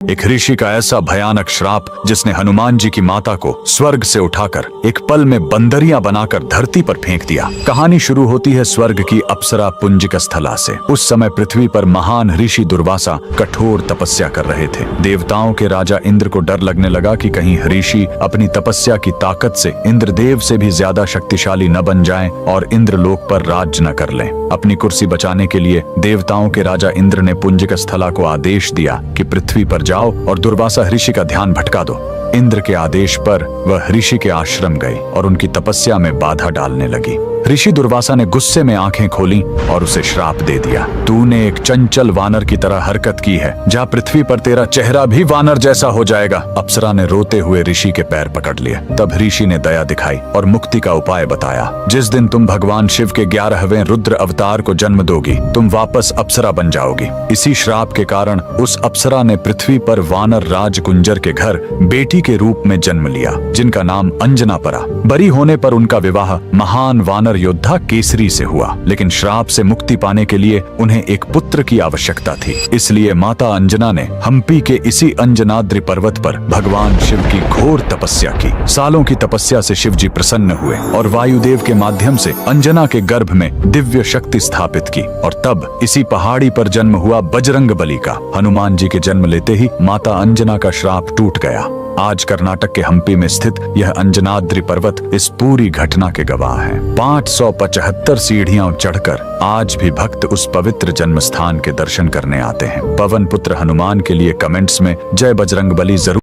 एक ऋषि का ऐसा भयानक श्राप जिसने हनुमान जी की माता को स्वर्ग से उठाकर एक पल में बंदरियां बनाकर धरती पर फेंक दिया। कहानी शुरू होती है स्वर्ग की अप्सरा पुंजिक स्थला से। उस समय पृथ्वी पर महान ऋषि दुर्वासा कठोर तपस्या कर रहे थे। देवताओं के राजा इंद्र को डर लगने लगा कि कहीं ऋषि अपनी तपस्या की ताकत से इंद्रदेव से भी ज्यादा शक्तिशाली न बन जाएं और इंद्रलोक पर राज न कर लें। अपनी कुर्सी बचाने के लिए देवताओं के राजा इंद्र ने पुंजिक स्थला को आदेश दिया कि पृथ्वी पर जाओ और दुर्वासा ऋषि का ध्यान भटका दो। इंद्र के आदेश पर वह ऋषि के आश्रम गई और उनकी तपस्या में बाधा डालने लगी। ऋषि दुर्वासा ने गुस्से में आंखें खोली और उसे श्राप दे दिया। तूने एक चंचल वानर की तरह हरकत की है, जा पृथ्वी पर तेरा चेहरा भी वानर जैसा हो जाएगा। अप्सरा ने रोते हुए ऋषि के पैर पकड़ लिए। तब ऋषि ने दया दिखाई और मुक्ति का उपाय बताया। जिस दिन तुम भगवान शिव के 11वें रुद्र अवतार को जन्म दोगी, तुम वापस अप्सरा बन जाओगी। इसी श्राप के कारण उस अप्सरा ने पृथ्वी पर वानर राज कुंजर के घर बेटी के रूप में जन्म लिया, जिनका नाम अंजना पड़ा। बरी होने पर उनका विवाह महान वानर योद्धा केसरी से हुआ, लेकिन श्राप से मुक्ति पाने के लिए उन्हें एक पुत्र की आवश्यकता थी। इसलिए माता अंजना ने हम्पी के इसी अंजनाद्रि पर्वत पर भगवान शिव की घोर तपस्या की। सालों की तपस्या से शिव जी प्रसन्न हुए और वायुदेव के माध्यम से अंजना के गर्भ में दिव्य शक्ति स्थापित की। और तब इसी पहाड़ी पर जन्म हुआ बजरंग बली का। हनुमान जी के जन्म लेते ही माता अंजना का श्राप टूट गया। आज कर्नाटक के हम्पी में स्थित यह अंजनाद्रि पर्वत इस पूरी घटना के गवाह है। 575 सीढ़ियां चढ़कर आज भी भक्त उस पवित्र जन्म स्थान के दर्शन करने आते हैं। पवन पुत्र हनुमान के लिए कमेंट्स में जय बजरंग बली जरूर